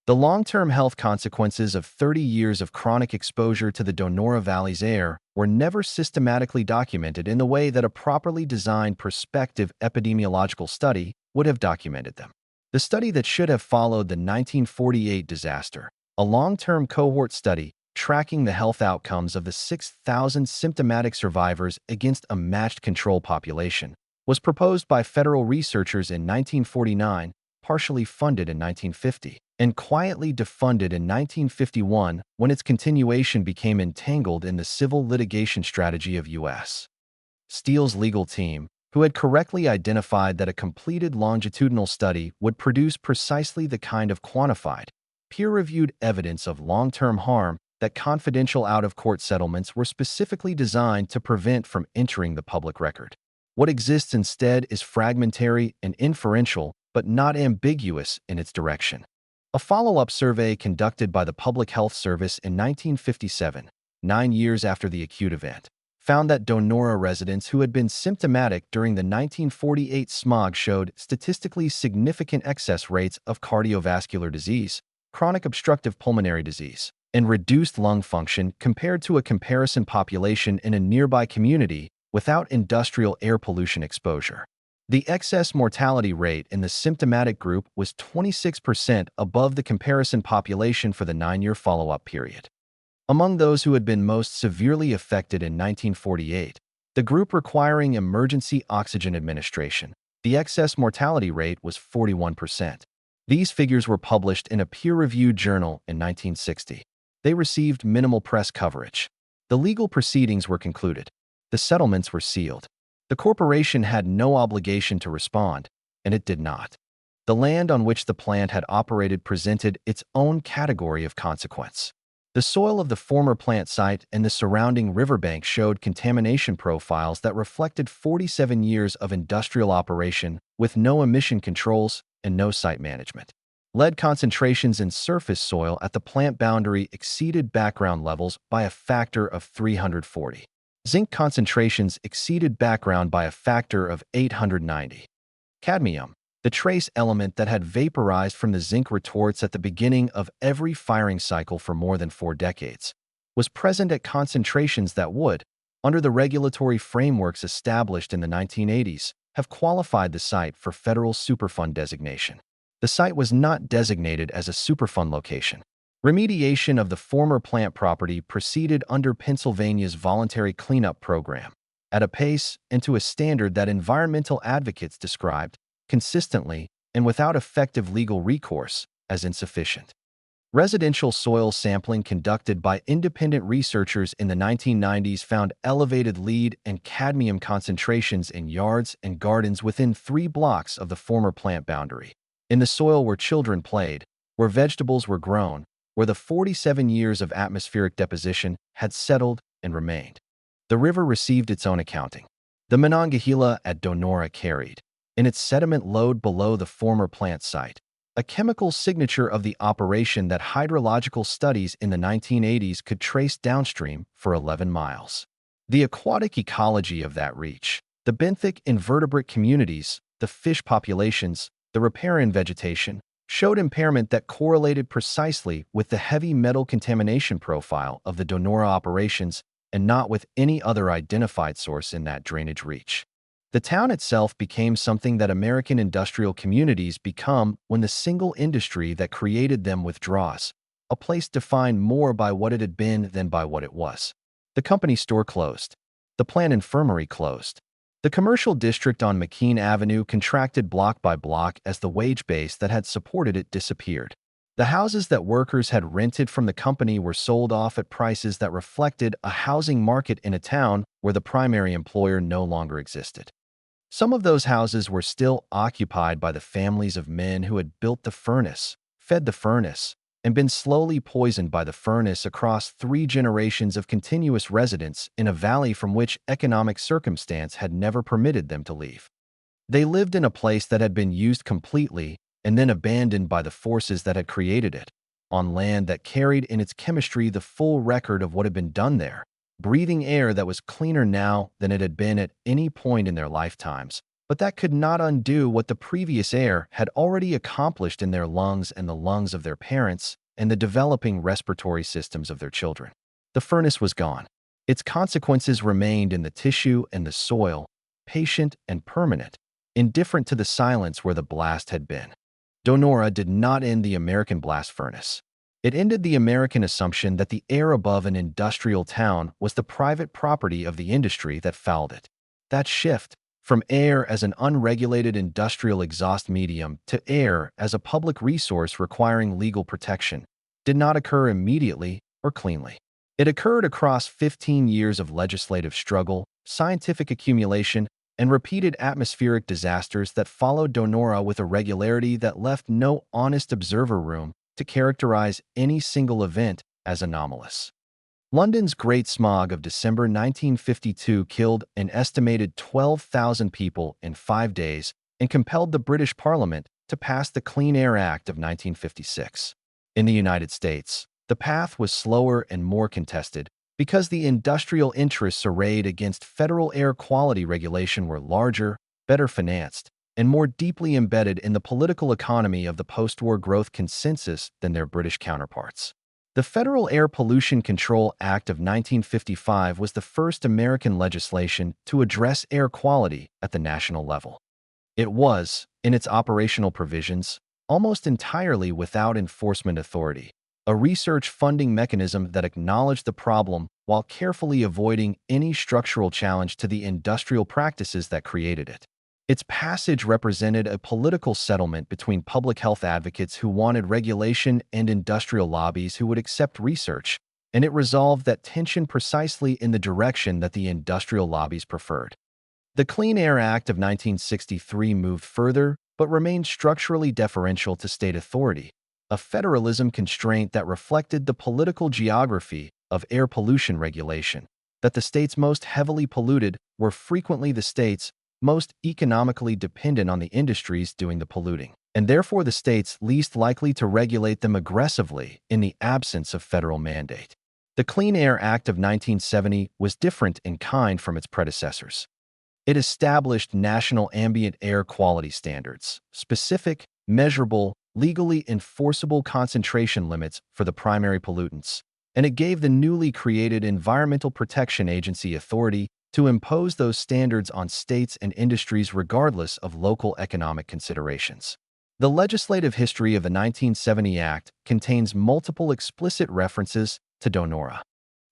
S1: The long-term health consequences of 30 years of chronic exposure to the Donora Valley's air were never systematically documented in the way that a properly designed prospective epidemiological study would have documented them. The study that should have followed the 1948 disaster, a long-term cohort study tracking the health outcomes of the 6,000 symptomatic survivors against a matched control population, was proposed by federal researchers in 1949, partially funded in 1950, and quietly defunded in 1951 when its continuation became entangled in the civil litigation strategy of U.S. Steel's legal team, who had correctly identified that a completed longitudinal study would produce precisely the kind of quantified, peer-reviewed evidence of long-term harm that confidential out-of-court settlements were specifically designed to prevent from entering the public record. What exists instead is fragmentary and inferential, but not ambiguous in its direction. A follow-up survey conducted by the Public Health Service in 1957, 9 years after the acute event, found that Donora residents who had been symptomatic during the 1948 smog showed statistically significant excess rates of cardiovascular disease, chronic obstructive pulmonary disease, and reduced lung function compared to a comparison population in a nearby community without industrial air pollution exposure. The excess mortality rate in the symptomatic group was 26% above the comparison population for the 9-year follow-up period. Among those who had been most severely affected in 1948, the group requiring emergency oxygen administration, the excess mortality rate was 41%. These figures were published in a peer-reviewed journal in 1960. They received minimal press coverage. The legal proceedings were concluded. The settlements were sealed. The corporation had no obligation to respond, and it did not. The land on which the plant had operated presented its own category of consequence. The soil of the former plant site and the surrounding riverbank showed contamination profiles that reflected 47 years of industrial operation with no emission controls and no site management. Lead concentrations in surface soil at the plant boundary exceeded background levels by a factor of 340. Zinc concentrations exceeded background by a factor of 890. Cadmium, the trace element that had vaporized from the zinc retorts at the beginning of every firing cycle for more than 4 decades, was present at concentrations that would, under the regulatory frameworks established in the 1980s, have qualified the site for federal Superfund designation. The site was not designated as a Superfund location. Remediation of the former plant property proceeded under Pennsylvania's voluntary cleanup program, at a pace and to a standard that environmental advocates described, consistently and without effective legal recourse, as insufficient. Residential soil sampling conducted by independent researchers in the 1990s found elevated lead and cadmium concentrations in yards and gardens within 3 blocks of the former plant boundary, in the soil where children played, where vegetables were grown, where the 47 years of atmospheric deposition had settled and remained. The river received its own accounting. The Monongahela at Donora carried, in its sediment load below the former plant site, a chemical signature of the operation that hydrological studies in the 1980s could trace downstream for 11 miles. The aquatic ecology of that reach, the benthic invertebrate communities, the fish populations, the riparian vegetation, showed impairment that correlated precisely with the heavy metal contamination profile of the Donora operations and not with any other identified source in that drainage reach. The town itself became something that American industrial communities become when the single industry that created them withdraws, a place defined more by what it had been than by what it was. The company store closed. The plant infirmary closed. The commercial district on McKean Avenue contracted block by block as the wage base that had supported it disappeared. The houses that workers had rented from the company were sold off at prices that reflected a housing market in a town where the primary employer no longer existed. Some of those houses were still occupied by the families of men who had built the furnace, fed the furnace, and been slowly poisoned by the furnace across 3 generations of continuous residence in a valley from which economic circumstance had never permitted them to leave. They lived in a place that had been used completely and then abandoned by the forces that had created it, on land that carried in its chemistry the full record of what had been done there, breathing air that was cleaner now than it had been at any point in their lifetimes, but that could not undo what the previous air had already accomplished in their lungs and the lungs of their parents and the developing respiratory systems of their children. The furnace was gone. Its consequences remained in the tissue and the soil, patient and permanent, indifferent to the silence where the blast had been. Donora did not end the American blast furnace. It ended the American assumption that the air above an industrial town was the private property of the industry that fouled it. That shift, from air as an unregulated industrial exhaust medium to air as a public resource requiring legal protection, did not occur immediately or cleanly. It occurred across 15 years of legislative struggle, scientific accumulation, and repeated atmospheric disasters that followed Donora with a regularity that left no honest observer room to characterize any single event as anomalous. London's Great Smog of December 1952 killed an estimated 12,000 people in 5 days and compelled the British Parliament to pass the Clean Air Act of 1956. In the United States, the path was slower and more contested because the industrial interests arrayed against federal air quality regulation were larger, better financed, and more deeply embedded in the political economy of the post-war growth consensus than their British counterparts. The Federal Air Pollution Control Act of 1955 was the first American legislation to address air quality at the national level. It was, in its operational provisions, almost entirely without enforcement authority, a research funding mechanism that acknowledged the problem while carefully avoiding any structural challenge to the industrial practices that created it. Its passage represented a political settlement between public health advocates who wanted regulation and industrial lobbies who would accept research, and it resolved that tension precisely in the direction that the industrial lobbies preferred. The Clean Air Act of 1963 moved further, but remained structurally deferential to state authority, a federalism constraint that reflected the political geography of air pollution regulation, that the states most heavily polluted were frequently the states most economically dependent on the industries doing the polluting, and therefore the states least likely to regulate them aggressively in the absence of federal mandate. The Clean Air Act of 1970 was different in kind from its predecessors. It established national ambient air quality standards, specific, measurable, legally enforceable concentration limits for the primary pollutants, and it gave the newly created Environmental Protection Agency authority to impose those standards on states and industries regardless of local economic considerations. The legislative history of the 1970 Act contains multiple explicit references to Donora.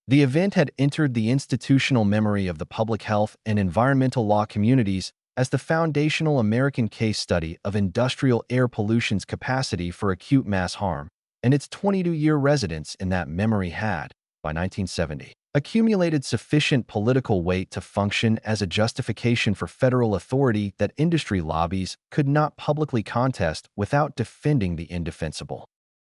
S1: The event had entered the institutional memory of the public health and environmental law communities as the foundational American case study of industrial air pollution's capacity for acute mass harm, and its 22-year residence in that memory had, by 1970, accumulated sufficient political weight to function as a justification for federal authority that industry lobbies could not publicly contest without defending the indefensible.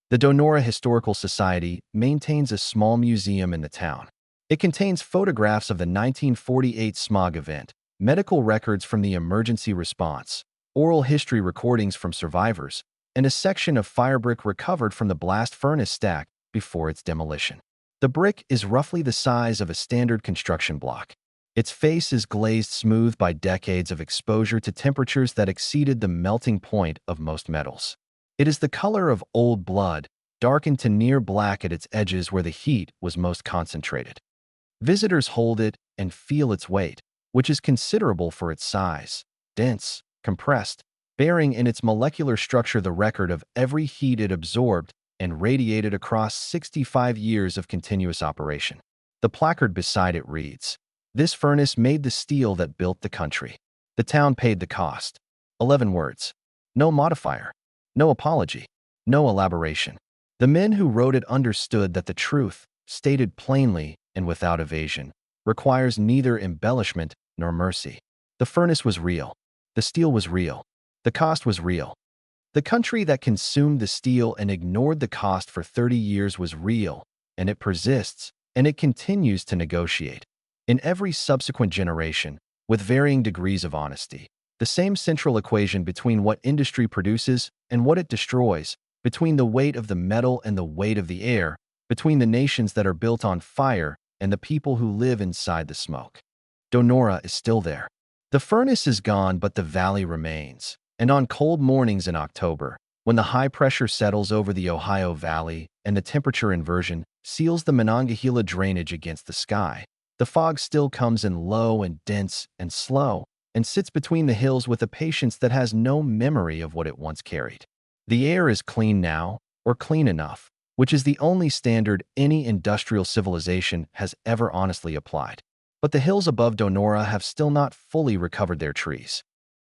S1: The Donora Historical Society maintains a small museum in the town. It contains photographs of the 1948 smog event, medical records from the emergency response, oral history recordings from survivors, and a section of firebrick recovered from the blast furnace stack before its demolition. The brick is roughly the size of a standard construction block. Its face is glazed smooth by decades of exposure to temperatures that exceeded the melting point of most metals. It is the color of old blood, darkened to near black at its edges where the heat was most concentrated. Visitors hold it and feel its weight, which is considerable for its size, dense, compressed, bearing in its molecular structure the record of every heat it absorbed and radiated across 65 years of continuous operation. The placard beside it reads, "This furnace made the steel that built the country. The town paid the cost." 11 words. No modifier. No apology. No elaboration. The men who wrote it understood that the truth, stated plainly and without evasion, requires neither embellishment nor mercy. The furnace was real. The steel was real. The cost was real. The country that consumed the steel and ignored the cost for 30 years was real, and it persists, and it continues to negotiate. In every subsequent generation, with varying degrees of honesty, the same central equation between what industry produces and what it destroys, between the weight of the metal and the weight of the air, between the nations that are built on fire and the people who live inside the smoke. Donora is still there. The furnace is gone, but the valley remains. And on cold mornings in October, when the high pressure settles over the Ohio Valley and the temperature inversion seals the Monongahela drainage against the sky, the fog still comes in low and dense and slow and sits between the hills with a patience that has no memory of what it once carried. The air is clean now, or clean enough, which is the only standard any industrial civilization has ever honestly applied. But the hills above Donora have still not fully recovered their trees.